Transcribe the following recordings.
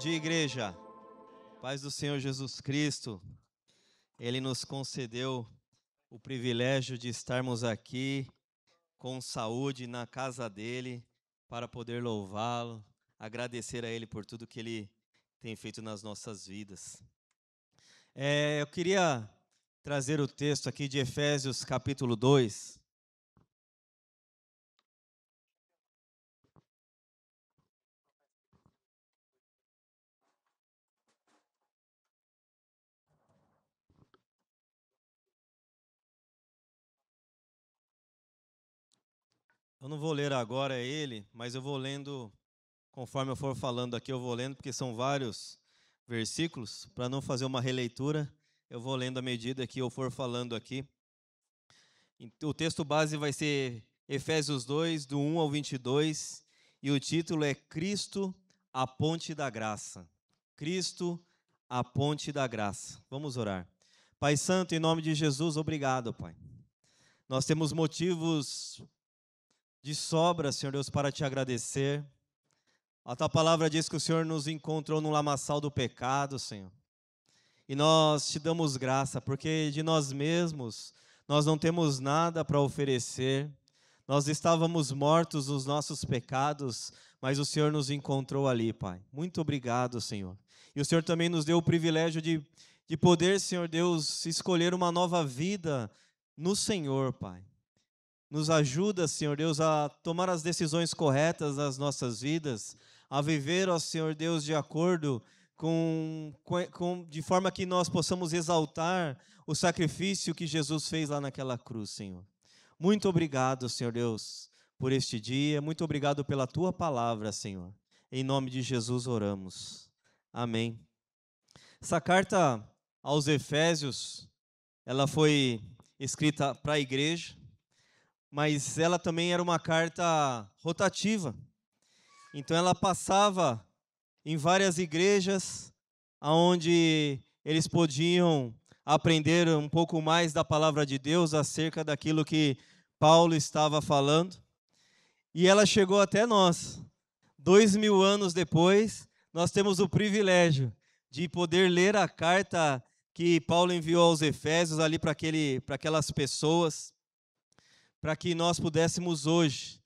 dia, igreja. Paz do Senhor Jesus Cristo. Ele nos concedeu o privilégio de estarmos aqui com saúde na casa dele para poder louvá-lo, agradecer a ele por tudo que ele tem feito nas nossas vidas. Eu queria trazer o texto aqui de Efésios capítulo 2. Eu não vou ler agora ele, mas eu vou lendo, conforme eu for falando aqui, eu vou lendo, porque são vários versículos, para não fazer uma releitura, eu vou lendo à medida que eu for falando aqui. O texto base vai ser Efésios 2, do 1 ao 22, e o título é Cristo, a ponte da graça. Cristo, a ponte da graça. Vamos orar. Pai Santo, em nome de Jesus, obrigado, Pai. Nós temos motivos de sobra, Senhor Deus, para te agradecer. A tua palavra diz que o Senhor nos encontrou no lamaçal do pecado, Senhor. E nós te damos graça, porque de nós mesmos nós não temos nada para oferecer. Nós estávamos mortos nos nossos pecados, mas o Senhor nos encontrou ali, Pai. Muito obrigado, Senhor. E o Senhor também nos deu o privilégio de poder, Senhor Deus, escolher uma nova vida no Senhor, Pai. Nos ajuda, Senhor Deus, a tomar as decisões corretas nas nossas vidas, a viver, ó Senhor Deus, de acordo de forma que nós possamos exaltar o sacrifício que Jesus fez lá naquela cruz, Senhor. Muito obrigado, Senhor Deus, por este dia. Muito obrigado pela Tua palavra, Senhor. Em nome de Jesus oramos. Amém. Essa carta aos Efésios, ela foi escrita para a igreja, mas ela também era uma carta rotativa. Então ela passava em várias igrejas, onde eles podiam aprender um pouco mais da palavra de Deus acerca daquilo que Paulo estava falando. E ela chegou até nós. 2000 anos depois, nós temos o privilégio de poder ler a carta que Paulo enviou aos Efésios ali para aquelas pessoas, para que nós pudéssemos hoje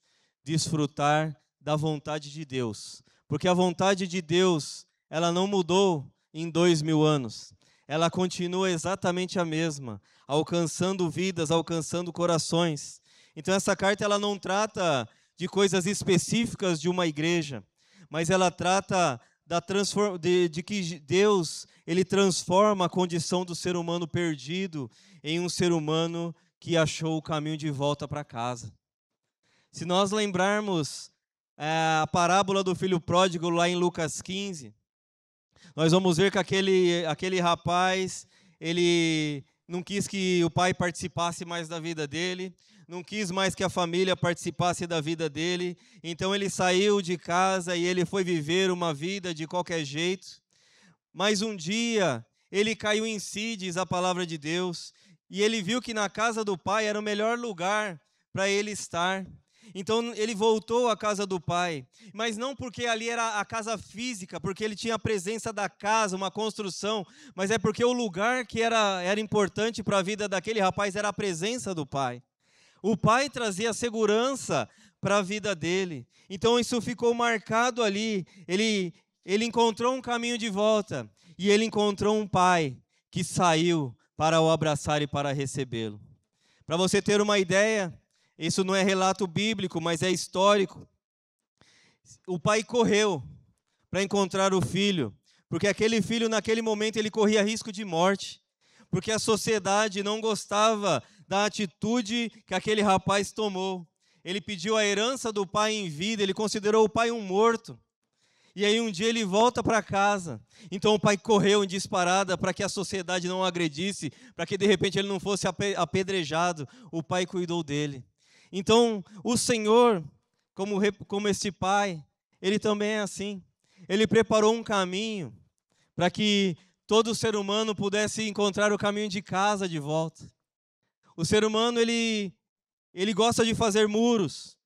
desfrutar da vontade de Deus. Porque a vontade de Deus, ela não mudou em 2000 anos. Ela continua exatamente a mesma, alcançando vidas, alcançando corações. Então essa carta ela não trata de coisas específicas de uma igreja, mas ela trata de que Deus ele transforma a condição do ser humano perdido em um ser humano que achou o caminho de volta para casa. Se nós lembrarmos a parábola do filho pródigo lá em Lucas 15, nós vamos ver que aquele rapaz, ele não quis que o pai participasse mais da vida dele, não quis mais que a família participasse da vida dele, então ele saiu de casa e ele foi viver uma vida de qualquer jeito. Mas um dia ele caiu em si, diz a palavra de Deus, e ele viu que na casa do pai era o melhor lugar para ele estar. Então ele voltou à casa do pai, mas não porque ali era a casa física, porque ele tinha a presença da casa, uma construção, mas é porque o lugar que era importante para a vida daquele rapaz era a presença do pai. O pai trazia segurança para a vida dele, então isso ficou marcado ali. Ele encontrou um caminho de volta, e ele encontrou um pai que saiu para o abraçar e para recebê-lo. Para você ter uma ideia, isso não é relato bíblico, mas é histórico. O pai correu para encontrar o filho, porque aquele filho naquele momento ele corria risco de morte, porque a sociedade não gostava da atitude que aquele rapaz tomou. Ele pediu a herança do pai em vida, ele considerou o pai um morto. E aí um dia ele volta para casa. Então o pai correu em disparada para que a sociedade não o agredisse, para que de repente ele não fosse apedrejado. O pai cuidou dele. Então o Senhor, como este pai, ele também é assim. Ele preparou um caminho para que todo ser humano pudesse encontrar o caminho de casa de volta. O ser humano, ele gosta de fazer muros.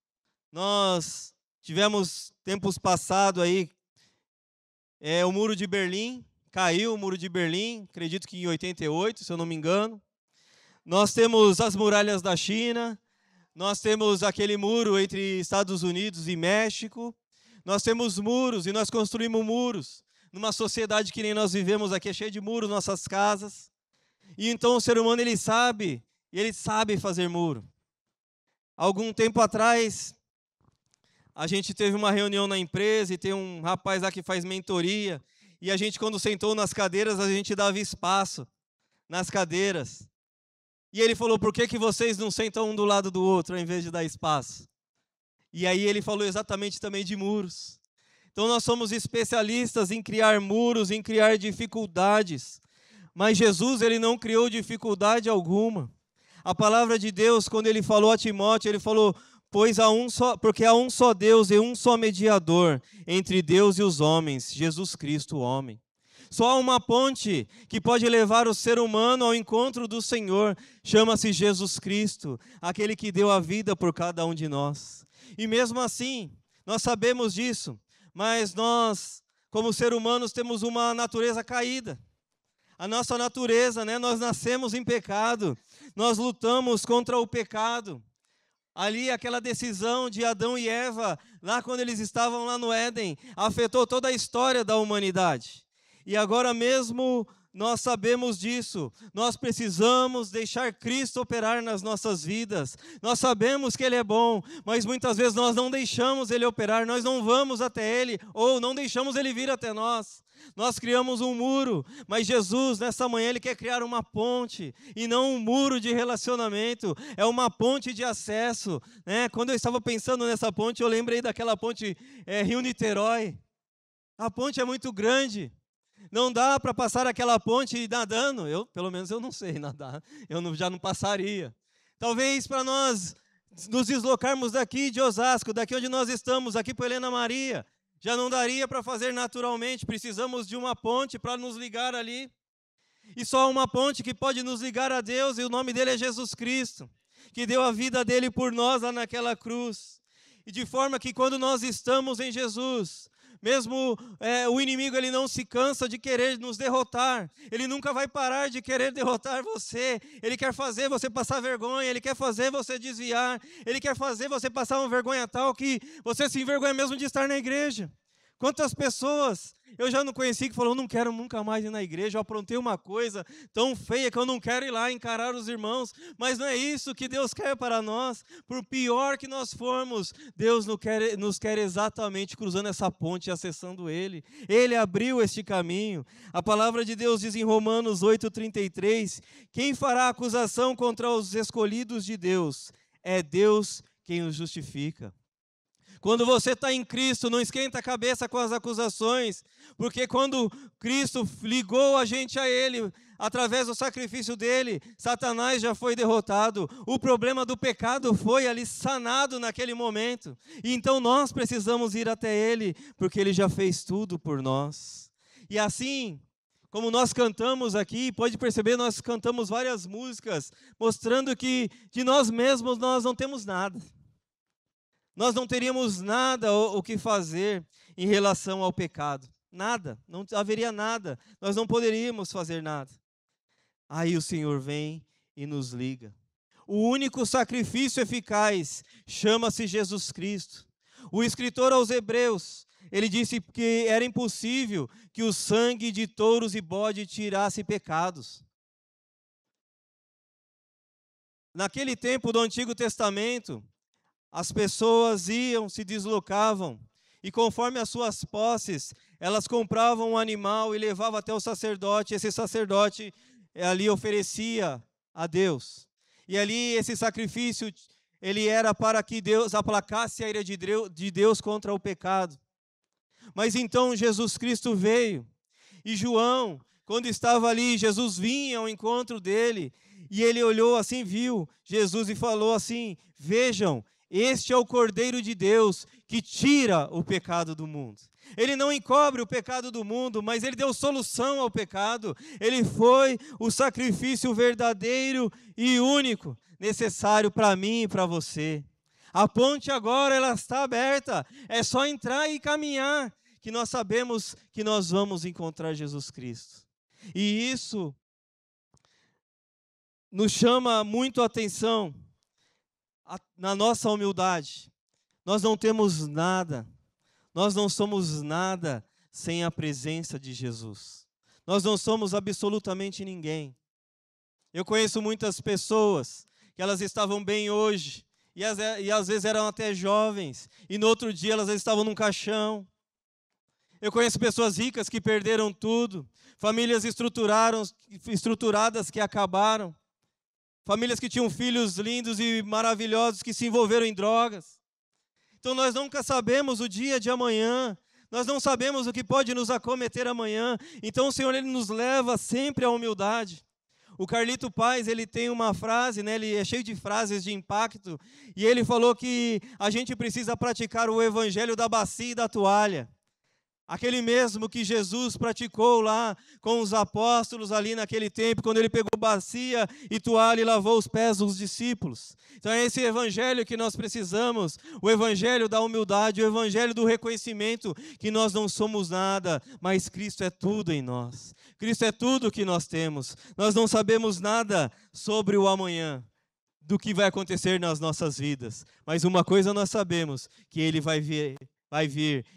Nós tivemos tempos passados aí, É o Muro de Berlim, caiu o Muro de Berlim, acredito que em 88, se eu não me engano. Nós temos as muralhas da China, nós temos aquele muro entre Estados Unidos e México. Nós temos muros e nós construímos muros. Numa sociedade que nem nós vivemos aqui, é cheia de muros, nossas casas. E então o ser humano, ele sabe fazer muro. Algum tempo atrás, a gente teve uma reunião na empresa e tem um rapaz lá que faz mentoria. E a gente, quando sentou nas cadeiras, a gente dava espaço nas cadeiras. E ele falou, por que vocês não sentam um do lado do outro, ao invés de dar espaço? E aí ele falou exatamente também de muros. Então nós somos especialistas em criar muros, em criar dificuldades. Mas Jesus, ele não criou dificuldade alguma. A palavra de Deus, quando ele falou a Timóteo, ele falou, porque há um só Deus e um só mediador entre Deus e os homens, Jesus Cristo, o homem. Só há uma ponte que pode levar o ser humano ao encontro do Senhor, chama-se Jesus Cristo, aquele que deu a vida por cada um de nós. E mesmo assim, nós sabemos disso, mas nós, como seres humanos, temos uma natureza caída. A nossa natureza, nós nascemos em pecado, nós lutamos contra o pecado. Ali, aquela decisão de Adão e Eva, lá quando eles estavam lá no Éden, afetou toda a história da humanidade. E agora mesmo nós sabemos disso, nós precisamos deixar Cristo operar nas nossas vidas. Nós sabemos que Ele é bom, mas muitas vezes nós não deixamos Ele operar, nós não vamos até Ele, ou não deixamos Ele vir até nós. Nós criamos um muro, mas Jesus, nessa manhã, Ele quer criar uma ponte, e não um muro de relacionamento, é uma ponte de acesso. Quando eu estava pensando nessa ponte, eu lembrei daquela ponte Rio-Niterói. A ponte é muito grande. Não dá para passar aquela ponte nadando. Pelo menos eu não sei nadar. Já não passaria. Talvez para nós nos deslocarmos daqui de Osasco, daqui onde nós estamos, aqui para Helena Maria, já não daria para fazer naturalmente. Precisamos de uma ponte para nos ligar ali. E só uma ponte que pode nos ligar a Deus, e o nome dele é Jesus Cristo, que deu a vida dele por nós lá naquela cruz. E de forma que quando nós estamos em Jesus, mesmo o inimigo, ele não se cansa de querer nos derrotar. Ele nunca vai parar de querer derrotar você. Ele quer fazer você passar vergonha. Ele quer fazer você desviar. Ele quer fazer você passar uma vergonha tal que você se envergonha mesmo de estar na igreja. Quantas pessoas eu já não conheci que falou, não quero nunca mais ir na igreja, eu aprontei uma coisa tão feia que eu não quero ir lá encarar os irmãos. Mas não é isso que Deus quer para nós. Por pior que nós formos, Deus nos quer exatamente cruzando essa ponte e acessando Ele. Ele abriu este caminho. A palavra de Deus diz em Romanos 8:33, quem fará acusação contra os escolhidos de Deus? É Deus quem os justifica. Quando você está em Cristo, não esquenta a cabeça com as acusações, porque quando Cristo ligou a gente a Ele, através do sacrifício dele, Satanás já foi derrotado. O problema do pecado foi ali sanado naquele momento. E então nós precisamos ir até Ele, porque Ele já fez tudo por nós. E assim, como nós cantamos aqui, pode perceber, nós cantamos várias músicas, mostrando que de nós mesmos nós não temos nada. Nós não teríamos nada o que fazer em relação ao pecado. Nada, não haveria nada. Nós não poderíamos fazer nada. Aí o Senhor vem e nos liga. O único sacrifício eficaz chama-se Jesus Cristo. O escritor aos Hebreus, ele disse que era impossível que o sangue de touros e bode tirasse pecados. Naquele tempo do Antigo Testamento, as pessoas iam, se deslocavam, e conforme as suas posses, elas compravam um animal e levavam até o sacerdote. Esse sacerdote ali oferecia a Deus. E ali esse sacrifício, ele era para que Deus aplacasse a ira de Deus contra o pecado. Mas então Jesus Cristo veio, e João, quando estava ali, Jesus vinha ao encontro dele, e ele olhou assim, viu Jesus e falou assim, vejam, este é o Cordeiro de Deus que tira o pecado do mundo. Ele não encobre o pecado do mundo, mas ele deu solução ao pecado. Ele foi o sacrifício verdadeiro e único, necessário para mim e para você. A ponte agora ela está aberta, é só entrar e caminhar, que nós sabemos que nós vamos encontrar Jesus Cristo. E isso nos chama muito a atenção na nossa humildade. Nós não temos nada, nós não somos nada sem a presença de Jesus. Nós não somos absolutamente ninguém. Eu conheço muitas pessoas que elas estavam bem hoje, e às vezes eram até jovens, e no outro dia elas estavam num caixão. Eu conheço pessoas ricas que perderam tudo, famílias estruturadas que acabaram, famílias que tinham filhos lindos e maravilhosos que se envolveram em drogas. Então nós nunca sabemos o dia de amanhã, nós não sabemos o que pode nos acometer amanhã. Então o Senhor, Ele nos leva sempre à humildade. O Carlito Paz, ele tem uma frase, né? Ele é cheio de frases de impacto, e ele falou que a gente precisa praticar o evangelho da bacia e da toalha. Aquele mesmo que Jesus praticou lá com os apóstolos ali naquele tempo, quando ele pegou bacia e toalha e lavou os pés dos discípulos. Então é esse evangelho que nós precisamos, o evangelho da humildade, o evangelho do reconhecimento que nós não somos nada, mas Cristo é tudo em nós. Cristo é tudo que nós temos. Nós não sabemos nada sobre o amanhã, do que vai acontecer nas nossas vidas, mas uma coisa nós sabemos, que Ele vai vir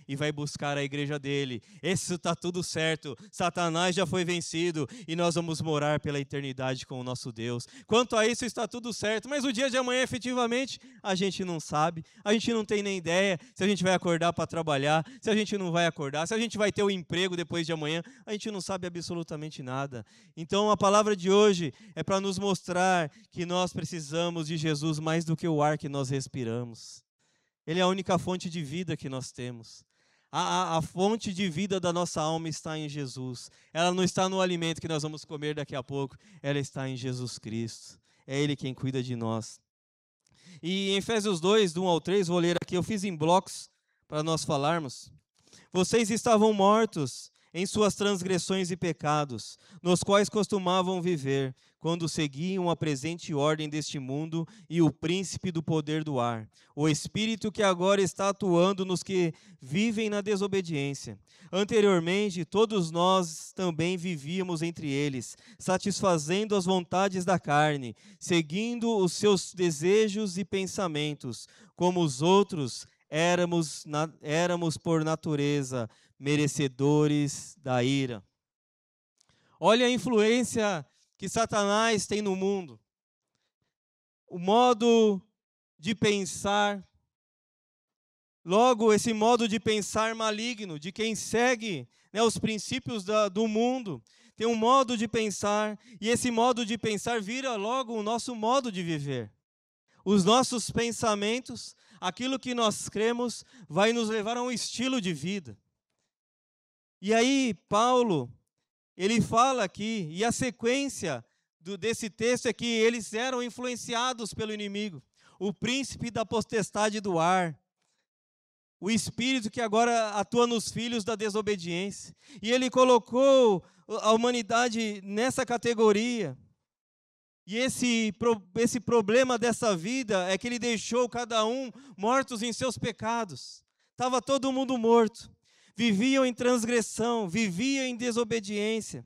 e vai buscar a igreja dele. Isso está tudo certo. Satanás já foi vencido e nós vamos morar pela eternidade com o nosso Deus. Quanto a isso está tudo certo, mas o dia de amanhã efetivamente a gente não sabe, a gente não tem nem ideia se a gente vai acordar para trabalhar, se a gente não vai acordar, se a gente vai ter um emprego depois de amanhã, a gente não sabe absolutamente nada. Então a palavra de hoje é para nos mostrar que nós precisamos de Jesus mais do que o ar que nós respiramos. Ele é a única fonte de vida que nós temos. A fonte de vida da nossa alma está em Jesus. Ela não está no alimento que nós vamos comer daqui a pouco. Ela está em Jesus Cristo. É Ele quem cuida de nós. E em Efésios 2, do 1 ao 3, vou ler aqui. Eu fiz em blocos para nós falarmos. Vocês estavam mortos em suas transgressões e pecados, nos quais costumavam viver, quando seguiam a presente ordem deste mundo e o príncipe do poder do ar, o espírito que agora está atuando nos que vivem na desobediência. Anteriormente, todos nós também vivíamos entre eles, satisfazendo as vontades da carne, seguindo os seus desejos e pensamentos, como os outros éramos por natureza merecedores da ira. Olha a influência que Satanás tem no mundo. O modo de pensar, logo esse modo de pensar maligno, de quem segue, né, os princípios do mundo, tem um modo de pensar, e esse modo de pensar vira logo o nosso modo de viver. Os nossos pensamentos, aquilo que nós cremos, vai nos levar a um estilo de vida. E aí, Paulo, ele fala aqui, e a sequência desse texto é que eles eram influenciados pelo inimigo, o príncipe da potestade do ar, o espírito que agora atua nos filhos da desobediência. E ele colocou a humanidade nessa categoria. E esse problema dessa vida é que ele deixou cada um mortos em seus pecados. Estava todo mundo morto. Viviam em transgressão, viviam em desobediência,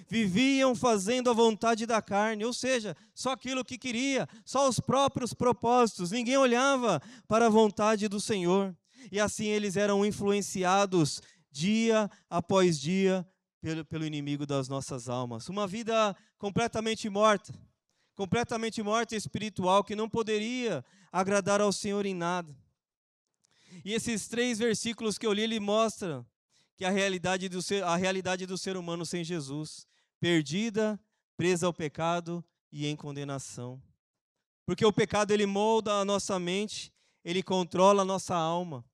viviam fazendo a vontade da carne, ou seja, só aquilo que queria, só os próprios propósitos, ninguém olhava para a vontade do Senhor. E assim eles eram influenciados dia após dia pelo inimigo das nossas almas. Uma vida completamente morta espiritual, que não poderia agradar ao Senhor em nada. E esses 3 versículos que eu li, ele mostra que a realidade do ser humano sem Jesus, perdida, presa ao pecado e em condenação. Porque o pecado, ele molda a nossa mente, ele controla a nossa alma,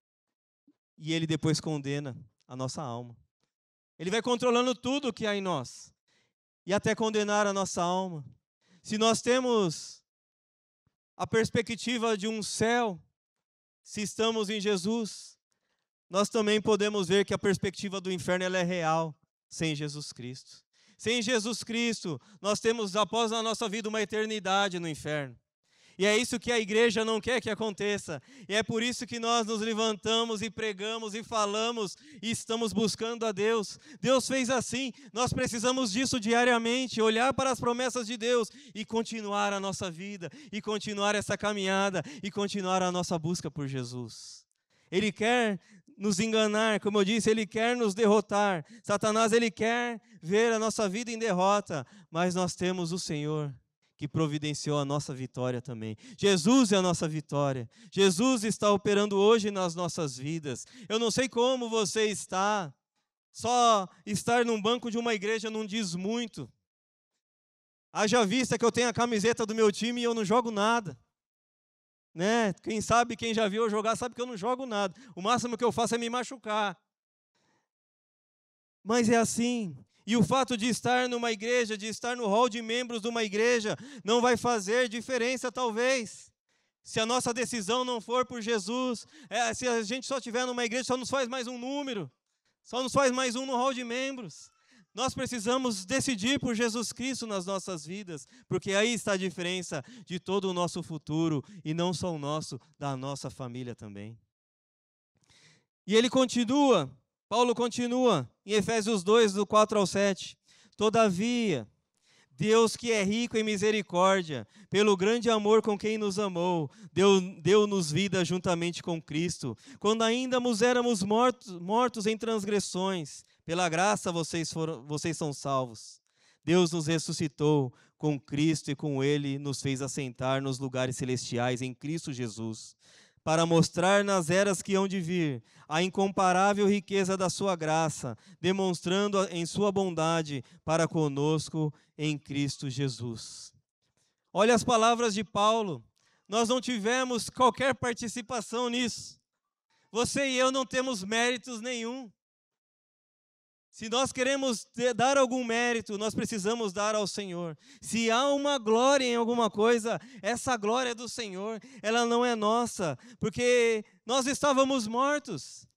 e ele depois condena a nossa alma. Ele vai controlando tudo que há em nós, e até condenar a nossa alma. Se nós temos a perspectiva de um céu, se estamos em Jesus, nós também podemos ver que a perspectiva do inferno ela é real sem Jesus Cristo. Sem Jesus Cristo, nós temos após a nossa vida uma eternidade no inferno. E é isso que a igreja não quer que aconteça. E é por isso que nós nos levantamos e pregamos e falamos e estamos buscando a Deus. Deus fez assim. Nós precisamos disso diariamente, olhar para as promessas de Deus e continuar a nossa vida, e continuar essa caminhada, e continuar a nossa busca por Jesus. Ele quer nos enganar, como eu disse, ele quer nos derrotar. Satanás, ele quer ver a nossa vida em derrota, mas nós temos o Senhor que providenciou a nossa vitória também. Jesus é a nossa vitória. Jesus está operando hoje nas nossas vidas. Eu não sei como você está. Só estar num banco de uma igreja não diz muito. Haja vista que eu tenho a camiseta do meu time e eu não jogo nada. Né? Quem sabe, quem já viu eu jogar, sabe que eu não jogo nada. O máximo que eu faço é me machucar. Mas é assim. E o fato de estar numa igreja, de estar no hall de membros de uma igreja, não vai fazer diferença, talvez. Se a nossa decisão não for por Jesus, se a gente só estiver numa igreja, só nos faz mais um número, só nos faz mais um no hall de membros. Nós precisamos decidir por Jesus Cristo nas nossas vidas, porque aí está a diferença de todo o nosso futuro, e não só o nosso, da nossa família também. E ele continua. Paulo continua em Efésios 2, do 4 ao 7. Todavia, Deus que é rico em misericórdia, pelo grande amor com quem nos amou, deu-nos vida juntamente com Cristo. Quando ainda éramos mortos em transgressões, pela graça vocês são salvos. Deus nos ressuscitou com Cristo e com Ele nos fez assentar nos lugares celestiais em Cristo Jesus, para mostrar nas eras que hão de vir a incomparável riqueza da sua graça, demonstrando em sua bondade para conosco em Cristo Jesus. Olha as palavras de Paulo. Nós não tivemos qualquer participação nisso. Você e eu não temos méritos nenhum. Se nós queremos dar algum mérito, nós precisamos dar ao Senhor. Se há uma glória em alguma coisa, essa glória é do Senhor, ela não é nossa, porque nós estávamos mortos.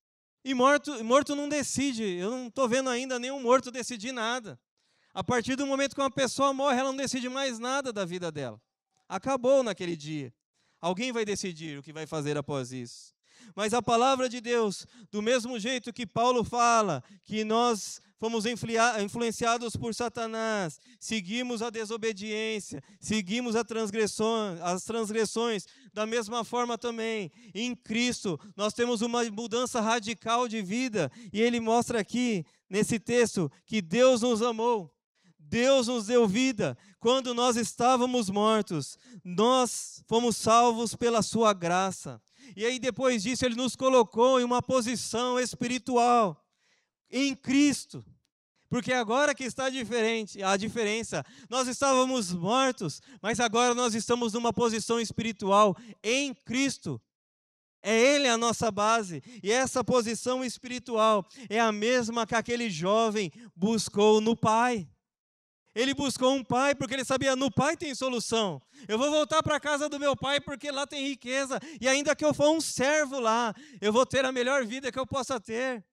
E morto não decide. Eu não estou vendo ainda nenhum morto decidir nada. A partir do momento que uma pessoa morre, ela não decide mais nada da vida dela. Acabou naquele dia. Alguém vai decidir o que vai fazer após isso. Mas a palavra de Deus, do mesmo jeito que Paulo fala, que nós fomos influenciados por Satanás, seguimos a desobediência, seguimos as transgressões, da mesma forma também, em Cristo, nós temos uma mudança radical de vida, e ele mostra aqui, nesse texto, que Deus nos amou. Deus nos deu vida. Quando nós estávamos mortos, nós fomos salvos pela sua graça. E aí depois disso ele nos colocou em uma posição espiritual em Cristo. Porque agora que está a diferença, nós estávamos mortos, mas agora nós estamos numa posição espiritual em Cristo. É Ele a nossa base, e essa posição espiritual é a mesma que aquele jovem buscou no Pai. Ele buscou um pai porque ele sabia, no pai tem solução. Eu vou voltar para a casa do meu pai porque lá tem riqueza. E ainda que eu for um servo lá, eu vou ter a melhor vida que eu possa ter.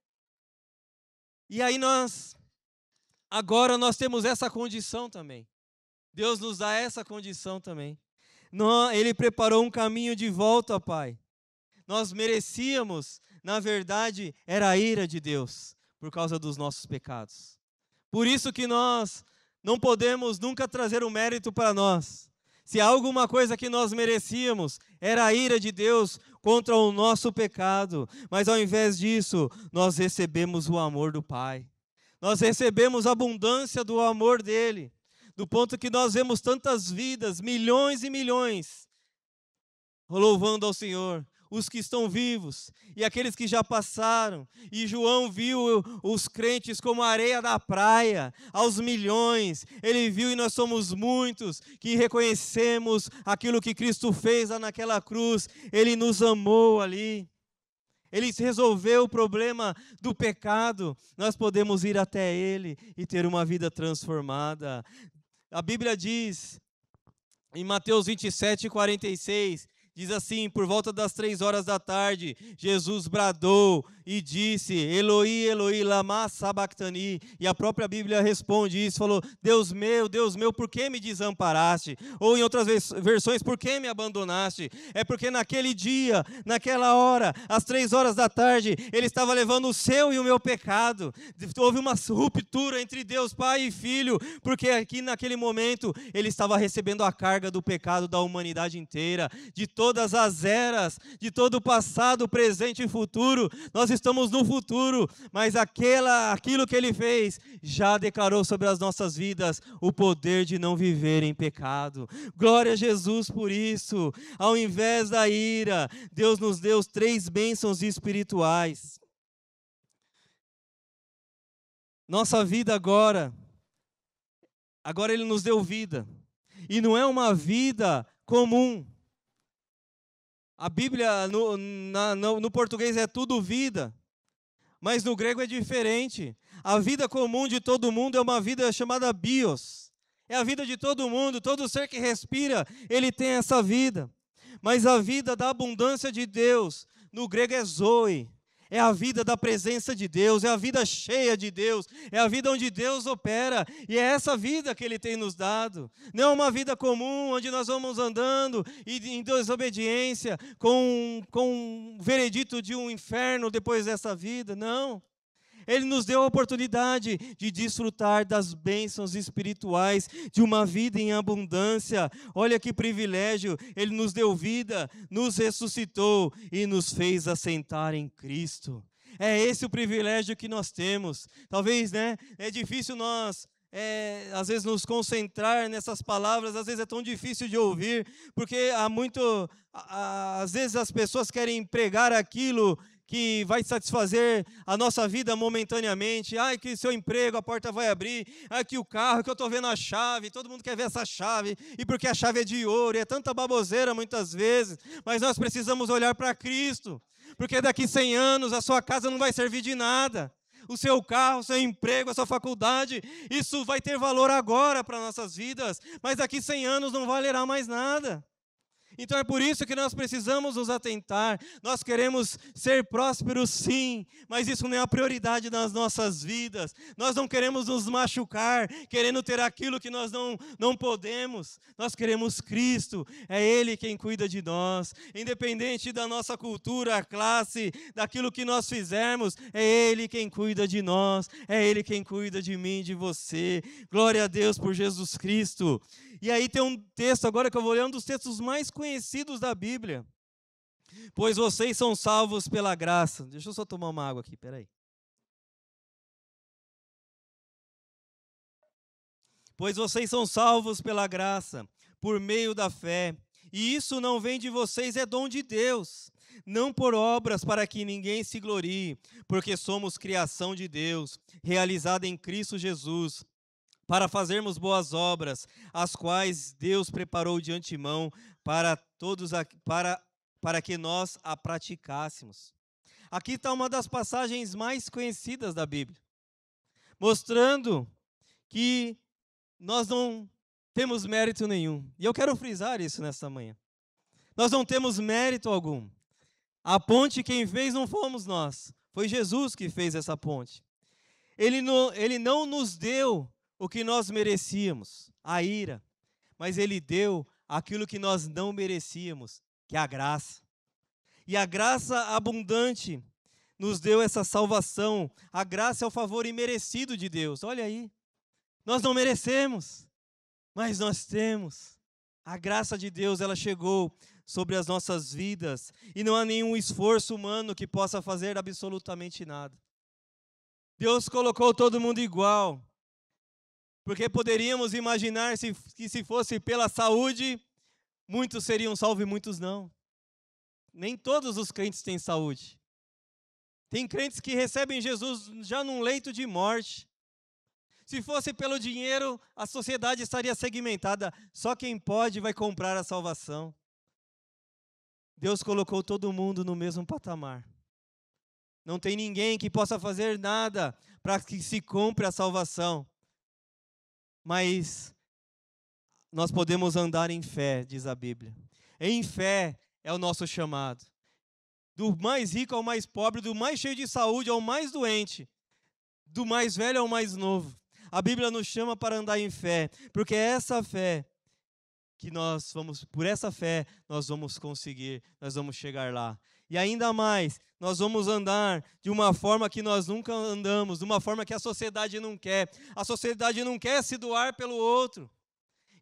E aí agora nós temos essa condição também. Deus nos dá essa condição também. Ele preparou um caminho de volta, Pai. Nós merecíamos, na verdade, era a ira de Deus por causa dos nossos pecados. Por isso que nós não podemos nunca trazer o mérito para nós. Se há alguma coisa que nós merecíamos, era a ira de Deus contra o nosso pecado. Mas ao invés disso, nós recebemos o amor do Pai. Nós recebemos a abundância do amor dEle. Do ponto que nós vemos tantas vidas, milhões e milhões, louvando ao Senhor. Os que estão vivos e aqueles que já passaram. E João viu os crentes como a areia da praia, aos milhões. Ele viu, e nós somos muitos que reconhecemos aquilo que Cristo fez lá naquela cruz. Ele nos amou ali. Ele resolveu o problema do pecado. Nós podemos ir até Ele e ter uma vida transformada. A Bíblia diz, em Mateus 27, 46, Diz assim: por volta das 3 horas da tarde, Jesus bradou e disse: Eloi, Eloi, lama sabachthani. E a própria Bíblia responde isso, falou: Deus meu, por que me desamparaste? Ou em outras versões, por que me abandonaste? É porque naquele dia, naquela hora, às 3 horas da tarde, ele estava levando o seu e o meu pecado. Houve uma ruptura entre Deus Pai e Filho, porque aqui naquele momento, ele estava recebendo a carga do pecado da humanidade inteira, de todas as eras, de todo o passado, presente e futuro. Nós estamos no futuro, mas aquilo que ele fez já declarou sobre as nossas vidas o poder de não viver em pecado. Glória a Jesus por isso. Ao invés da ira, Deus nos deu 3 bênçãos espirituais. Nossa vida agora Ele nos deu vida. E não é uma vida comum. A Bíblia, no português, é tudo vida. Mas no grego é diferente. A vida comum de todo mundo é uma vida chamada bios. É a vida de todo mundo, todo ser que respira, ele tem essa vida. Mas a vida da abundância de Deus, no grego é zoe. É a vida da presença de Deus, é a vida cheia de Deus, é a vida onde Deus opera, e é essa vida que Ele tem nos dado. Não é uma vida comum, onde nós vamos andando e em desobediência, com o veredito de um inferno depois dessa vida, não. Ele nos deu a oportunidade de desfrutar das bênçãos espirituais, de uma vida em abundância. Olha que privilégio, Ele nos deu vida, nos ressuscitou e nos fez assentar em Cristo. É esse o privilégio que nós temos. Talvez, é difícil nós, às vezes, nos concentrar nessas palavras, às vezes é tão difícil de ouvir, porque às vezes as pessoas querem pregar aquilo que vai satisfazer a nossa vida momentaneamente. Ai, que seu emprego, a porta vai abrir. Ai, que o carro, que eu estou vendo a chave. Todo mundo quer ver essa chave. E porque a chave é de ouro. E é tanta baboseira muitas vezes. Mas nós precisamos olhar para Cristo. Porque daqui 100 anos a sua casa não vai servir de nada. O seu carro, o seu emprego, a sua faculdade, isso vai ter valor agora para nossas vidas. Mas daqui 100 anos não valerá mais nada. Então é por isso que nós precisamos nos atentar. Nós queremos ser prósperos, sim, mas isso não é a prioridade das nossas vidas. Nós não queremos nos machucar, querendo ter aquilo que nós não podemos. Nós queremos Cristo, é Ele quem cuida de nós. Independente da nossa cultura, classe, daquilo que nós fizermos, é Ele quem cuida de nós, é Ele quem cuida de mim, de você. Glória a Deus por Jesus Cristo. E aí tem um texto agora que eu vou ler, um dos textos mais conhecidos da Bíblia. Pois vocês são salvos pela graça. Deixa eu só tomar uma água aqui, peraí. Pois vocês são salvos pela graça, por meio da fé. E isso não vem de vocês, é dom de Deus. Não por obras para que ninguém se glorie, porque somos criação de Deus, realizada em Cristo Jesus, para fazermos boas obras, as quais Deus preparou de antemão para que nós a praticássemos. Aqui está uma das passagens mais conhecidas da Bíblia, mostrando que nós não temos mérito nenhum. E eu quero frisar isso nesta manhã. Nós não temos mérito algum. A ponte quem fez não fomos nós, foi Jesus que fez essa ponte. Ele não nos deu o que nós merecíamos, a ira, mas Ele deu aquilo que nós não merecíamos, que é a graça. E a graça abundante nos deu essa salvação. A graça é o favor imerecido de Deus. Olha aí, nós não merecemos, mas nós temos. A graça de Deus, ela chegou sobre as nossas vidas, e não há nenhum esforço humano que possa fazer absolutamente nada. Deus colocou todo mundo igual. Porque poderíamos imaginar que se fosse pela saúde, muitos seriam salvos e muitos não. Nem todos os crentes têm saúde. Tem crentes que recebem Jesus já num leito de morte. Se fosse pelo dinheiro, a sociedade estaria segmentada. Só quem pode vai comprar a salvação. Deus colocou todo mundo no mesmo patamar. Não tem ninguém que possa fazer nada para que se compre a salvação. Mas nós podemos andar em fé, diz a Bíblia. Em fé é o nosso chamado. Do mais rico ao mais pobre, do mais cheio de saúde ao mais doente, do mais velho ao mais novo. A Bíblia nos chama para andar em fé, porque é essa fé que por essa fé, nós vamos conseguir, nós vamos chegar lá. E ainda mais, nós vamos andar de uma forma que nós nunca andamos, de uma forma que a sociedade não quer. A sociedade não quer se doar pelo outro.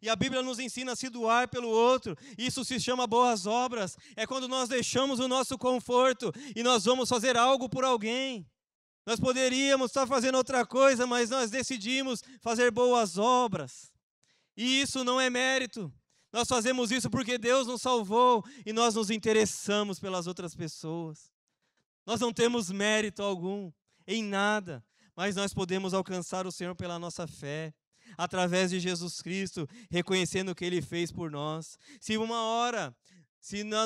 E a Bíblia nos ensina a se doar pelo outro. Isso se chama boas obras. É quando nós deixamos o nosso conforto e nós vamos fazer algo por alguém. Nós poderíamos estar fazendo outra coisa, mas nós decidimos fazer boas obras. E isso não é mérito. Nós fazemos isso porque Deus nos salvou e nós nos interessamos pelas outras pessoas. Nós não temos mérito algum em nada, mas nós podemos alcançar o Senhor pela nossa fé, através de Jesus Cristo, reconhecendo o que Ele fez por nós.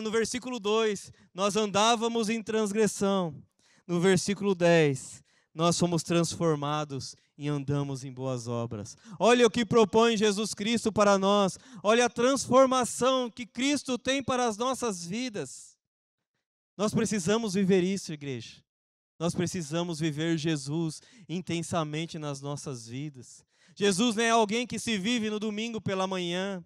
No versículo 2, nós andávamos em transgressão, no versículo 10, nós fomos transformados e andamos em boas obras. Olha o que propõe Jesus Cristo para nós. Olha a transformação que Cristo tem para as nossas vidas. Nós precisamos viver isso, igreja. Nós precisamos viver Jesus intensamente nas nossas vidas. Jesus não é alguém que se vive no domingo pela manhã.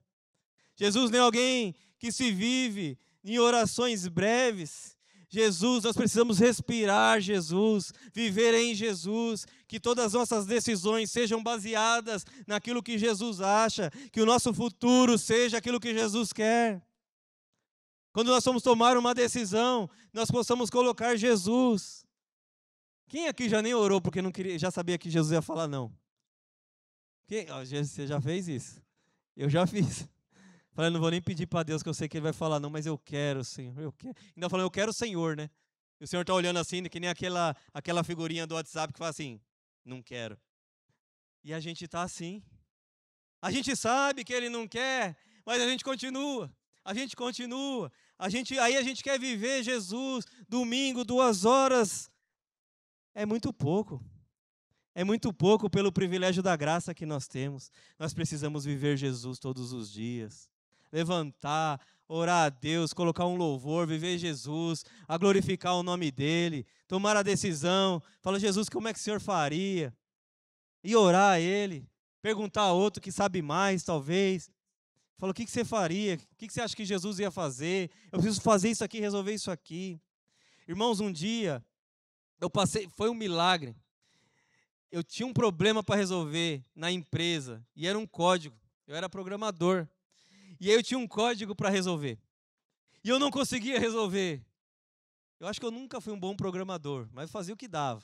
Jesus não é alguém que se vive em orações breves. Jesus, nós precisamos respirar Jesus, viver em Jesus, que todas as nossas decisões sejam baseadas naquilo que Jesus acha, que o nosso futuro seja aquilo que Jesus quer. Quando nós vamos tomar uma decisão, nós possamos colocar Jesus. Quem aqui já nem orou porque não queria, já sabia que Jesus ia falar não? Você já fez isso? Eu já fiz. Falei, não vou nem pedir para Deus, que eu sei que Ele vai falar não, mas eu quero, Senhor, eu quero. Ainda falando, eu quero o Senhor, né? E o Senhor está olhando assim, que nem aquela figurinha do WhatsApp que fala assim, não quero. E a gente está assim. A gente sabe que Ele não quer, mas a gente continua. Aí a gente quer viver Jesus, domingo, 2 horas. É muito pouco. É muito pouco pelo privilégio da graça que nós temos. Nós precisamos viver Jesus todos os dias. Levantar, orar a Deus, colocar um louvor, viver Jesus, a glorificar o nome dEle, tomar a decisão, falar, Jesus, como é que o Senhor faria? E orar a Ele, perguntar a outro que sabe mais, talvez. Fala, o que você faria? O que você acha que Jesus ia fazer? Eu preciso fazer isso aqui, resolver isso aqui. Irmãos, um dia, foi um milagre. Eu tinha um problema para resolver na empresa, e era um código, eu era programador. E aí eu tinha um código para resolver. E eu não conseguia resolver. Eu acho que eu nunca fui um bom programador, mas fazia o que dava.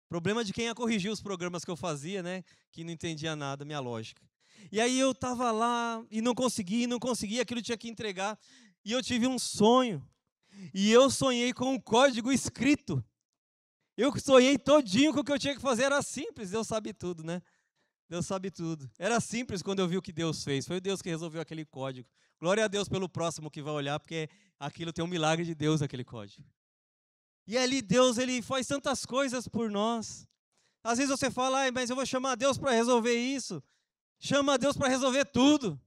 Problema de quem ia corrigir os programas que eu fazia, né? Que não entendia nada, minha lógica. E aí eu estava lá e não conseguia, aquilo tinha que entregar. E eu tive um sonho. E eu sonhei com um código escrito. Eu sonhei todinho com o que eu tinha que fazer, era simples, Deus sabe tudo, né? Deus sabe tudo. Era simples quando eu vi o que Deus fez. Foi Deus que resolveu aquele código. Glória a Deus pelo próximo que vai olhar, porque aquilo tem um milagre de Deus, aquele código. E ali Deus, Ele faz tantas coisas por nós. Às vezes você fala, mas eu vou chamar Deus para resolver isso. Chama Deus para resolver tudo.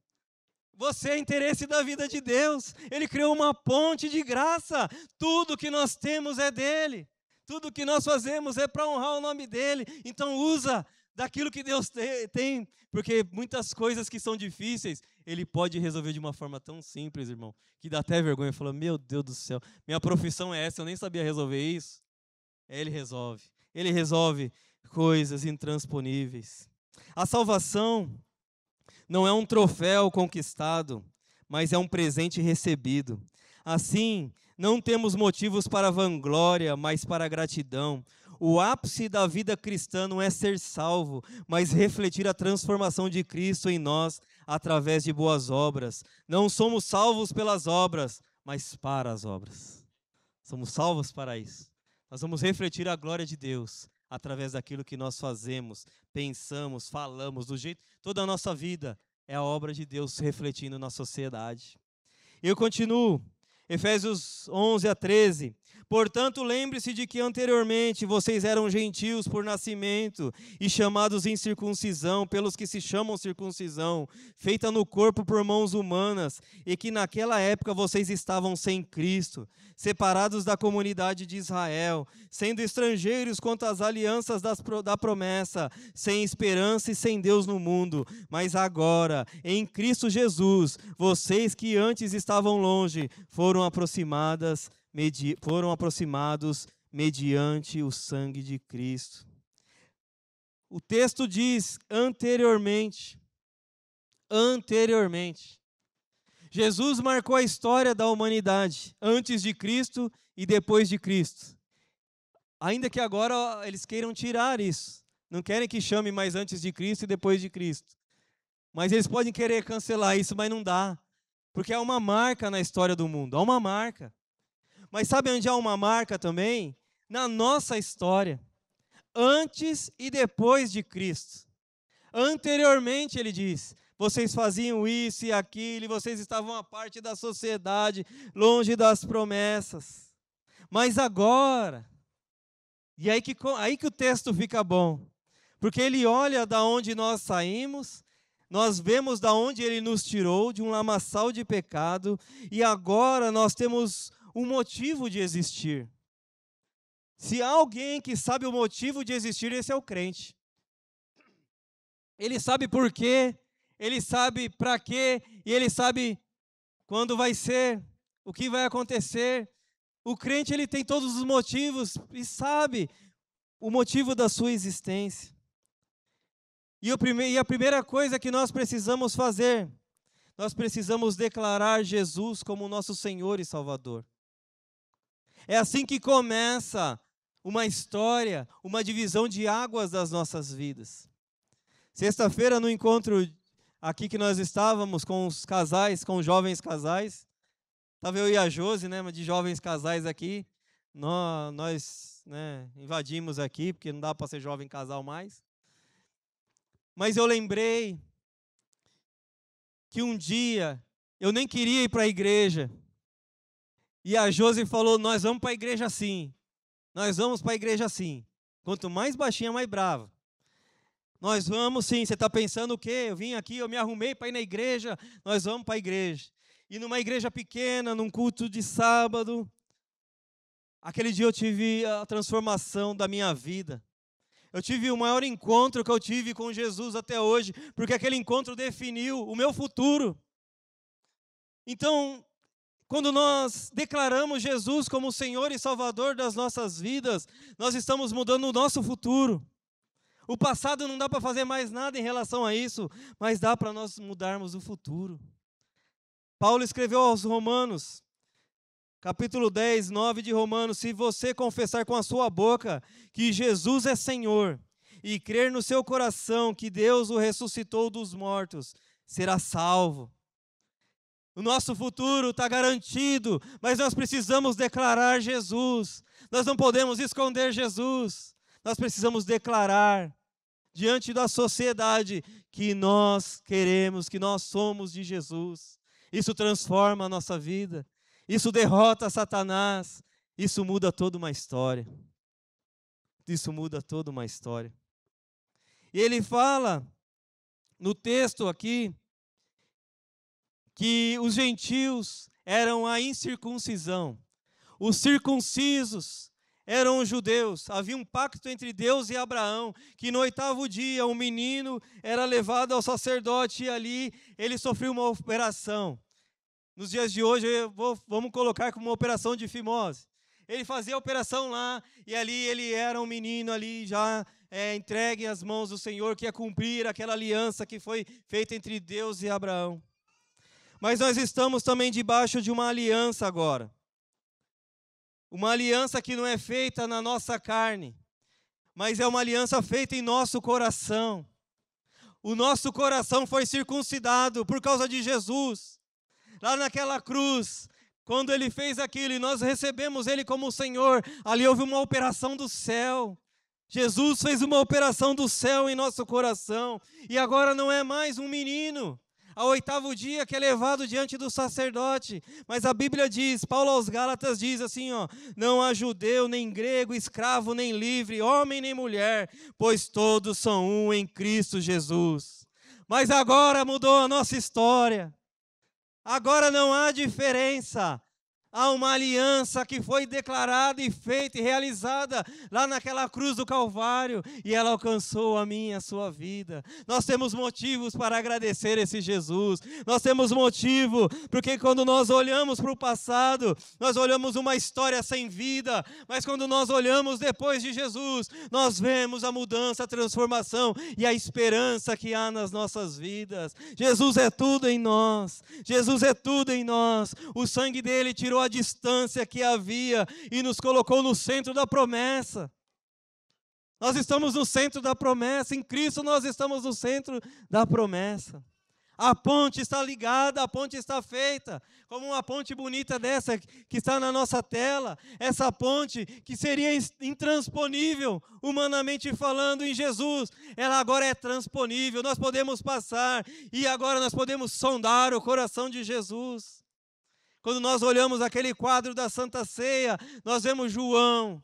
Você é interesse da vida de Deus. Ele criou uma ponte de graça. Tudo que nós temos é dEle. Tudo que nós fazemos é para honrar o nome dEle. Então usa daquilo que Deus tem, porque muitas coisas que são difíceis, Ele pode resolver de uma forma tão simples, irmão, que dá até vergonha. Fala, meu Deus do céu, minha profissão é essa, eu nem sabia resolver isso. Ele resolve coisas intransponíveis. A salvação não é um troféu conquistado, mas é um presente recebido. Assim, não temos motivos para vanglória, mas para gratidão. O ápice da vida cristã não é ser salvo, mas refletir a transformação de Cristo em nós através de boas obras. Não somos salvos pelas obras, mas para as obras. Somos salvos para isso. Nós vamos refletir a glória de Deus através daquilo que nós fazemos, pensamos, falamos, do jeito. Toda a nossa vida é a obra de Deus refletindo na sociedade. Eu continuo. Efésios 11 a 13. Portanto, lembre-se de que anteriormente vocês eram gentios por nascimento e chamados incircuncisão pelos que se chamam circuncisão, feita no corpo por mãos humanas, e que naquela época vocês estavam sem Cristo, separados da comunidade de Israel, sendo estrangeiros quanto às alianças da promessa, sem esperança e sem Deus no mundo. Mas agora, em Cristo Jesus, vocês que antes estavam longe, foram aproximados mediante o sangue de Cristo. O texto diz anteriormente. Jesus marcou a história da humanidade, antes de Cristo e depois de Cristo. Ainda que agora eles queiram tirar isso. Não querem que chame mais antes de Cristo e depois de Cristo. Mas eles podem querer cancelar isso, mas não dá. Porque há uma marca na história do mundo, há uma marca. Mas sabe onde há uma marca também? Na nossa história. Antes e depois de Cristo. Anteriormente, ele diz, vocês faziam isso e aquilo, e vocês estavam à parte da sociedade, longe das promessas. Mas agora, e aí que o texto fica bom. Porque ele olha da onde nós saímos, nós vemos da onde ele nos tirou, de um lamaçal de pecado, e agora nós temos um motivo de existir. Se há alguém que sabe o motivo de existir, esse é o crente. Ele sabe por quê, ele sabe para quê, e ele sabe quando vai ser, o que vai acontecer. O crente, ele tem todos os motivos e sabe o motivo da sua existência. E a primeira coisa que nós precisamos fazer, nós precisamos declarar Jesus como nosso Senhor e Salvador. É assim que começa uma história, uma divisão de águas das nossas vidas. Sexta-feira, no encontro aqui que nós estávamos com os casais, com os jovens casais, estava eu e a Josi, né, de jovens casais aqui, nós invadimos aqui, porque não dá para ser jovem casal mais. Mas eu lembrei que um dia eu nem queria ir para a igreja, e a Josi falou, nós vamos para a igreja sim. Nós vamos para a igreja sim. Quanto mais baixinha, mais brava. Nós vamos sim. Você está pensando o quê? Eu vim aqui, eu me arrumei para ir na igreja. Nós vamos para a igreja. E numa igreja pequena, num culto de sábado, aquele dia eu tive a transformação da minha vida. Eu tive o maior encontro que eu tive com Jesus até hoje, porque aquele encontro definiu o meu futuro. Então, quando nós declaramos Jesus como Senhor e Salvador das nossas vidas, nós estamos mudando o nosso futuro. O passado não dá para fazer mais nada em relação a isso, mas dá para nós mudarmos o futuro. Paulo escreveu aos Romanos, capítulo 10, 9 de Romanos, se você confessar com a sua boca que Jesus é Senhor e crer no seu coração que Deus o ressuscitou dos mortos, será salvo. O nosso futuro está garantido, mas nós precisamos declarar Jesus. Nós não podemos esconder Jesus. Nós precisamos declarar diante da sociedade que nós queremos, que nós somos de Jesus. Isso transforma a nossa vida. Isso derrota Satanás. Isso muda toda uma história. Isso muda toda uma história. E ele fala no texto aqui que os gentios eram a incircuncisão. Os circuncisos eram os judeus. Havia um pacto entre Deus e Abraão, que no 8º dia um menino era levado ao sacerdote e ali ele sofreu uma operação. Nos dias de hoje, vamos colocar como uma operação de fimose. Ele fazia a operação lá e ali ele era um menino ali já entregue às mãos do Senhor, que ia cumprir aquela aliança que foi feita entre Deus e Abraão. Mas nós estamos também debaixo de uma aliança agora. Uma aliança que não é feita na nossa carne, mas é uma aliança feita em nosso coração. O nosso coração foi circuncidado por causa de Jesus. Lá naquela cruz, quando Ele fez aquilo e nós recebemos Ele como Senhor, ali houve uma operação do céu. Jesus fez uma operação do céu em nosso coração. E agora não é mais um menino. ao 8º dia que é levado diante do sacerdote. Mas a Bíblia diz, Paulo aos Gálatas diz assim, ó, não há judeu, nem grego, escravo, nem livre, homem nem mulher, pois todos são um em Cristo Jesus. Mas agora mudou a nossa história. Agora não há diferença. Há uma aliança que foi declarada e feita e realizada lá naquela cruz do Calvário, e ela alcançou a minha e a sua vida. Nós temos motivos para agradecer esse Jesus. Nós temos motivo, porque quando nós olhamos para o passado, nós olhamos uma história sem vida, mas quando nós olhamos depois de Jesus, nós vemos a mudança, a transformação e a esperança que há nas nossas vidas. Jesus é tudo em nós. Jesus é tudo em nós. O sangue dele tirou a distância que havia e nos colocou no centro da promessa. Nós estamos no centro da promessa, em Cristo nós estamos no centro da promessa. A ponte está ligada, a ponte está feita, como uma ponte bonita dessa que está na nossa tela. Essa ponte que seria intransponível, humanamente falando, em Jesus, ela agora é transponível, nós podemos passar e agora nós podemos sondar o coração de Jesus. Quando nós olhamos aquele quadro da Santa Ceia, nós vemos João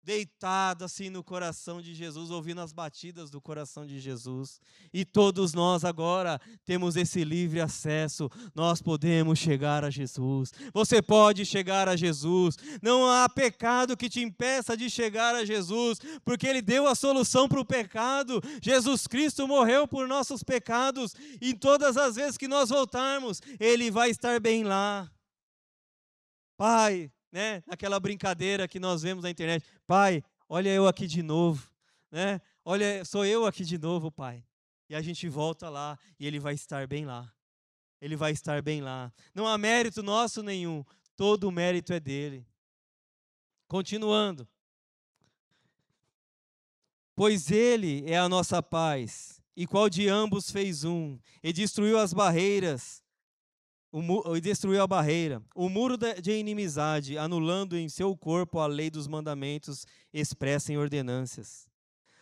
deitado assim no coração de Jesus, ouvindo as batidas do coração de Jesus. E todos nós agora temos esse livre acesso, nós podemos chegar a Jesus. Você pode chegar a Jesus, não há pecado que te impeça de chegar a Jesus, porque Ele deu a solução para o pecado. Jesus Cristo morreu por nossos pecados, e todas as vezes que nós voltarmos, Ele vai estar bem lá. Pai, né? Aquela brincadeira que nós vemos na internet. Pai, olha eu aqui de novo, né? Olha, sou eu aqui de novo, Pai. E a gente volta lá e Ele vai estar bem lá. Ele vai estar bem lá. Não há mérito nosso nenhum. Todo o mérito é dele. Continuando. Pois Ele é a nossa paz, e qual de ambos fez um, e destruiu as barreiras, e destruiu a barreira, o muro de inimizade, anulando em seu corpo a lei dos mandamentos expressa em ordenanças.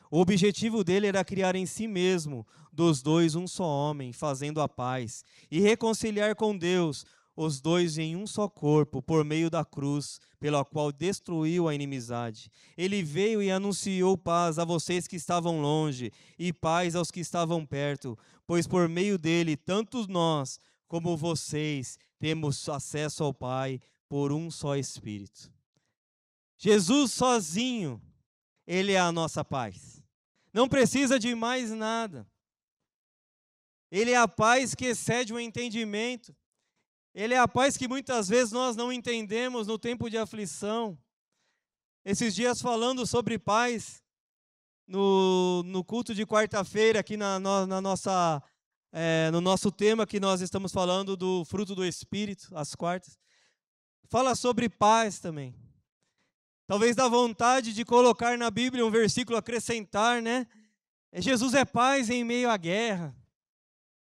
O objetivo dele era criar em si mesmo, dos dois, um só homem, fazendo a paz, e reconciliar com Deus os dois em um só corpo, por meio da cruz, pela qual destruiu a inimizade. Ele veio e anunciou paz a vocês que estavam longe, e paz aos que estavam perto, pois por meio dele, tanto nós como vocês temos acesso ao Pai por um só Espírito. Jesus sozinho, Ele é a nossa paz. Não precisa de mais nada. Ele é a paz que excede o entendimento. Ele é a paz que muitas vezes nós não entendemos no tempo de aflição. Esses dias falando sobre paz, no culto de quarta-feira, aqui no nosso tema que nós estamos falando do fruto do Espírito, às quartas, fala sobre paz também. Talvez dá vontade de colocar na Bíblia um versículo, acrescentar, né? Jesus é paz em meio à guerra.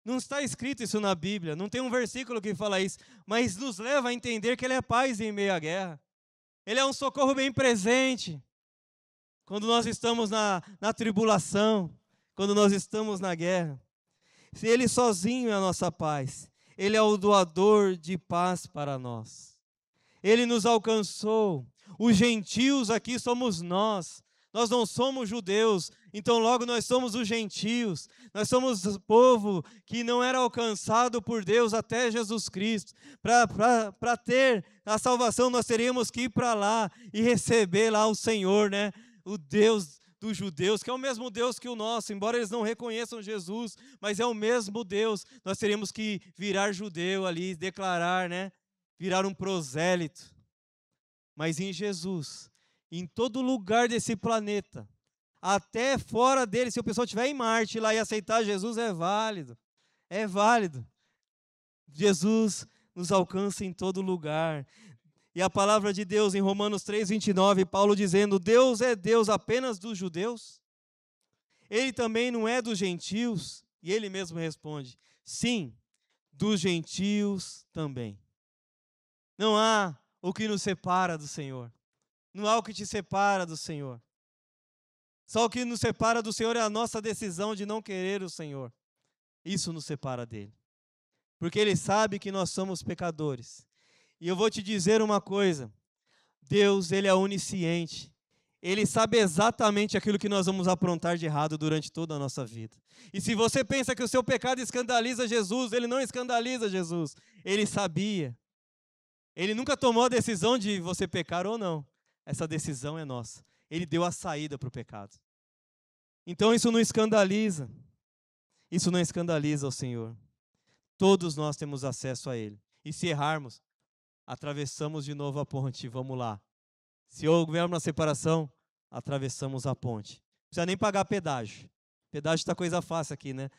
Não está escrito isso na Bíblia, não tem um versículo que fala isso, mas nos leva a entender que Ele é paz em meio à guerra. Ele é um socorro bem presente quando nós estamos na tribulação, quando nós estamos na guerra. Se Ele sozinho é a nossa paz, Ele é o doador de paz para nós. Ele nos alcançou. Os gentios aqui somos nós não somos judeus, então logo nós somos os gentios. Nós somos o povo que não era alcançado por Deus até Jesus Cristo. Para ter a salvação, nós teríamos que ir para lá e receber lá o Senhor, né? O Deus dos judeus, que é o mesmo Deus que o nosso, embora eles não reconheçam Jesus, mas é o mesmo Deus. Nós teríamos que virar judeu ali, declarar, né? Virar um prosélito. Mas em Jesus, em todo lugar desse planeta, até fora dele, se o pessoal estiver em Marte lá e aceitar Jesus, é válido. É válido. Jesus nos alcança em todo lugar. E a palavra de Deus em Romanos 3:29, Paulo dizendo, Deus é Deus apenas dos judeus? Ele também não é dos gentios? E ele mesmo responde, sim, dos gentios também. Não há o que nos separa do Senhor. Não há o que te separa do Senhor. Só o que nos separa do Senhor é a nossa decisão de não querer o Senhor. Isso nos separa dele. Porque ele sabe que nós somos pecadores. E eu vou te dizer uma coisa. Deus, ele é onisciente. Ele sabe exatamente aquilo que nós vamos aprontar de errado durante toda a nossa vida. E se você pensa que o seu pecado escandaliza Jesus, ele não escandaliza Jesus. Ele sabia. Ele nunca tomou a decisão de você pecar ou não. Essa decisão é nossa. Ele deu a saída para o pecado. Então isso não escandaliza. Isso não escandaliza o Senhor. Todos nós temos acesso a Ele. E se errarmos, atravessamos de novo a ponte. Vamos lá. Se houver uma separação, atravessamos a ponte. Não precisa nem pagar pedágio. Pedágio está coisa fácil aqui, né?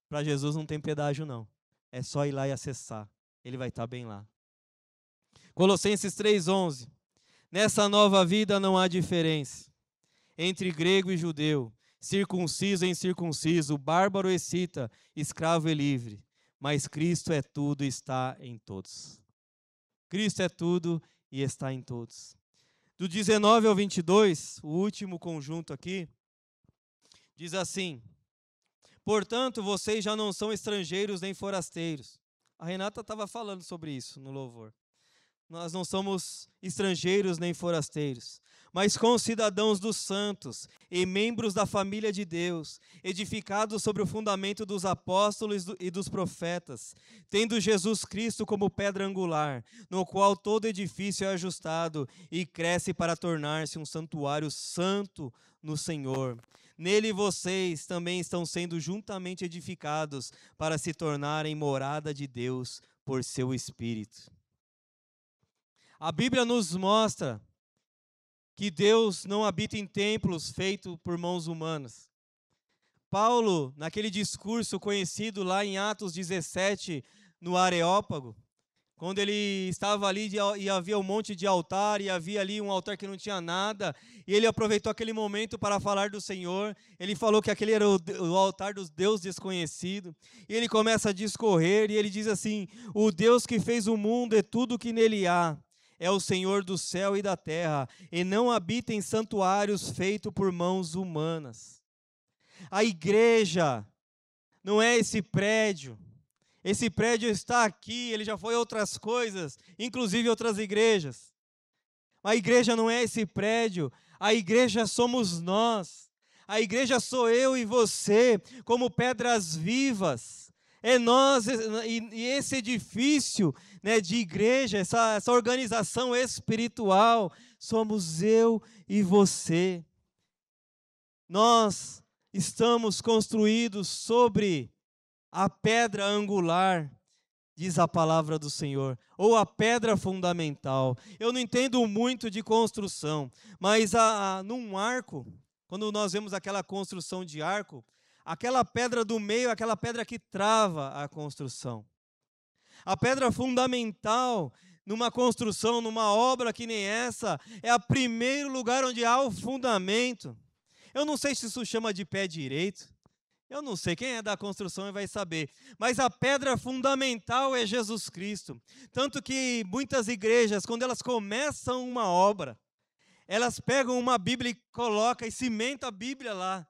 Para Jesus não tem pedágio, não. É só ir lá e acessar. Ele vai estar bem lá. Colossenses 3,11. Nessa nova vida não há diferença entre grego e judeu, circunciso e incircunciso, bárbaro e cita, escravo e livre. Mas Cristo é tudo e está em todos. Cristo é tudo e está em todos. Do 19 ao 22, o último conjunto aqui, diz assim: portanto, vocês já não são estrangeiros nem forasteiros. A Renata estava falando sobre isso no louvor. Nós não somos estrangeiros nem forasteiros, mas concidadãos dos santos e membros da família de Deus, edificados sobre o fundamento dos apóstolos e dos profetas, tendo Jesus Cristo como pedra angular, no qual todo edifício é ajustado e cresce para tornar-se um santuário santo no Senhor. Nele vocês também estão sendo juntamente edificados para se tornarem morada de Deus por seu Espírito. A Bíblia nos mostra que Deus não habita em templos feitos por mãos humanas. Paulo, naquele discurso conhecido lá em Atos 17, no Areópago, quando ele estava ali e havia um monte de altar, e havia ali um altar que não tinha nada, e ele aproveitou aquele momento para falar do Senhor. Ele falou que aquele era o altar dos Deus desconhecido, e ele começa a discorrer, e ele diz assim: o Deus que fez o mundo e tudo que nele há, é o Senhor do céu e da terra, e não habita em santuários feitos por mãos humanas. A igreja não é esse prédio. Esse prédio está aqui, ele já foi outras coisas, inclusive outras igrejas. A igreja não é esse prédio, a igreja somos nós. A igreja sou eu e você, como pedras vivas. É nós e esse edifício, né, de igreja, essa organização espiritual, somos eu e você. Nós estamos construídos sobre a pedra angular, diz a palavra do Senhor, ou a pedra fundamental. Eu não entendo muito de construção, mas num arco, quando nós vemos aquela construção de arco, aquela pedra do meio é aquela pedra que trava a construção. A pedra fundamental numa construção, numa obra que nem essa, é o primeiro lugar onde há o fundamento. Eu não sei se isso chama de pé direito. Eu não sei, quem é da construção vai saber. Mas a pedra fundamental é Jesus Cristo. Tanto que muitas igrejas, quando elas começam uma obra, elas pegam uma Bíblia e colocam e cimentam a Bíblia lá,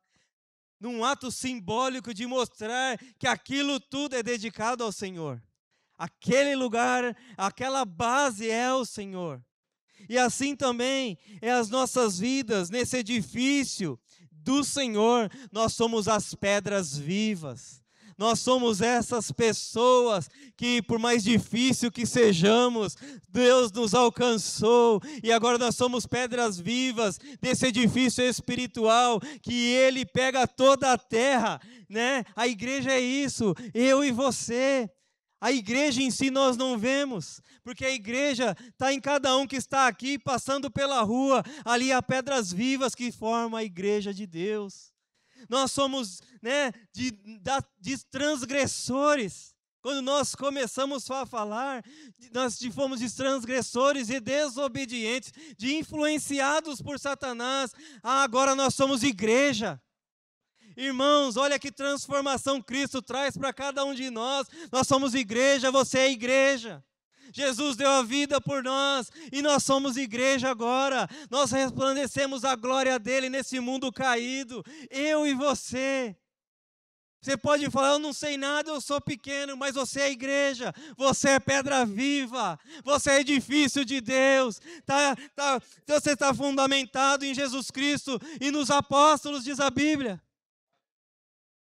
num ato simbólico de mostrar que aquilo tudo é dedicado ao Senhor. Aquele lugar, aquela base é o Senhor. E assim também é as nossas vidas, nesse edifício do Senhor, nós somos as pedras vivas. Nós somos essas pessoas que, por mais difícil que sejamos, Deus nos alcançou, e agora nós somos pedras vivas desse edifício espiritual, que Ele pega toda a terra, né? A igreja é isso, eu e você. A igreja em si nós não vemos, porque a igreja está em cada um que está aqui, passando pela rua, ali há pedras vivas que formam a igreja de Deus. Nós somos, né, de transgressores. Quando nós começamos a falar, nós fomos de transgressores e desobedientes, de influenciados por Satanás. Agora nós somos igreja. Irmãos, olha que transformação Cristo traz para cada um de nós. Nós somos igreja, você é igreja. Jesus deu a vida por nós e nós somos igreja agora. Nós resplandecemos a glória dele nesse mundo caído. Eu e você. Você pode falar, eu não sei nada, eu sou pequeno, mas você é igreja, você é pedra viva, você é edifício de Deus, você está fundamentado em Jesus Cristo e nos apóstolos, diz a Bíblia.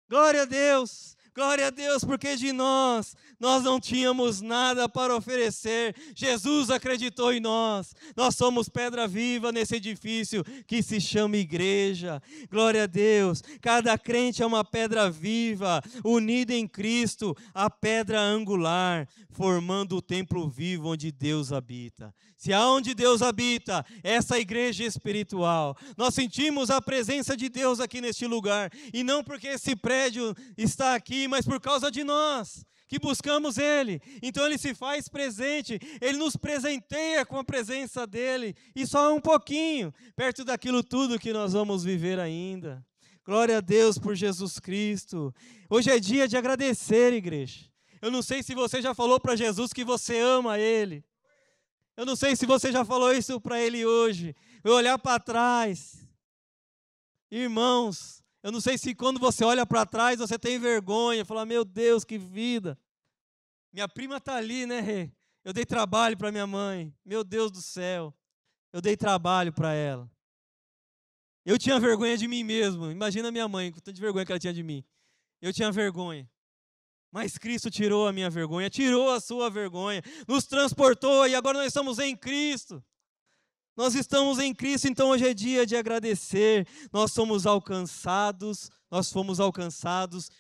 Glória a Deus, porque de nós não tínhamos nada para oferecer. Jesus acreditou em nós. Nós somos pedra viva nesse edifício que se chama igreja. Glória a Deus. Cada crente é uma pedra viva, unida em Cristo, a pedra angular, formando o templo vivo onde Deus habita. Se aonde Deus habita, essa igreja espiritual. Nós sentimos a presença de Deus aqui neste lugar, e não porque esse prédio está aqui, mas por causa de nós, que buscamos Ele. Então Ele se faz presente, Ele nos presenteia com a presença dEle, e só um pouquinho, perto daquilo tudo que nós vamos viver ainda. Glória a Deus por Jesus Cristo. Hoje é dia de agradecer, igreja. Eu não sei se você já falou para Jesus que você ama Ele. Eu não sei se você já falou isso para Ele hoje. Eu olhar para trás. Irmãos, eu não sei se quando você olha para trás você tem vergonha. Fala, meu Deus, que vida. Minha prima está ali, né, Rê? Eu dei trabalho para minha mãe. Meu Deus do céu. Eu dei trabalho para ela. Eu tinha vergonha de mim mesmo. Imagina a minha mãe, com tanta vergonha que ela tinha de mim. Eu tinha vergonha. Mas Cristo tirou a minha vergonha, tirou a sua vergonha, nos transportou e agora nós estamos em Cristo. Nós estamos em Cristo, então hoje é dia de agradecer. Nós fomos alcançados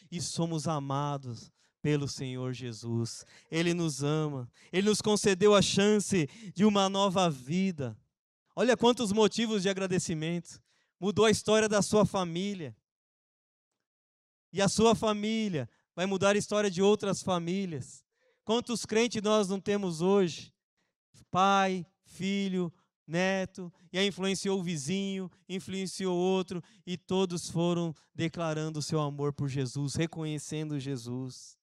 e somos amados pelo Senhor Jesus. Ele nos ama, Ele nos concedeu a chance de uma nova vida. Olha quantos motivos de agradecimento. Mudou a história da sua família. E a sua família vai mudar a história de outras famílias. Quantos crentes nós não temos hoje? Pai, filho, neto, e aí influenciou o vizinho, influenciou outro, e todos foram declarando o seu amor por Jesus, reconhecendo Jesus.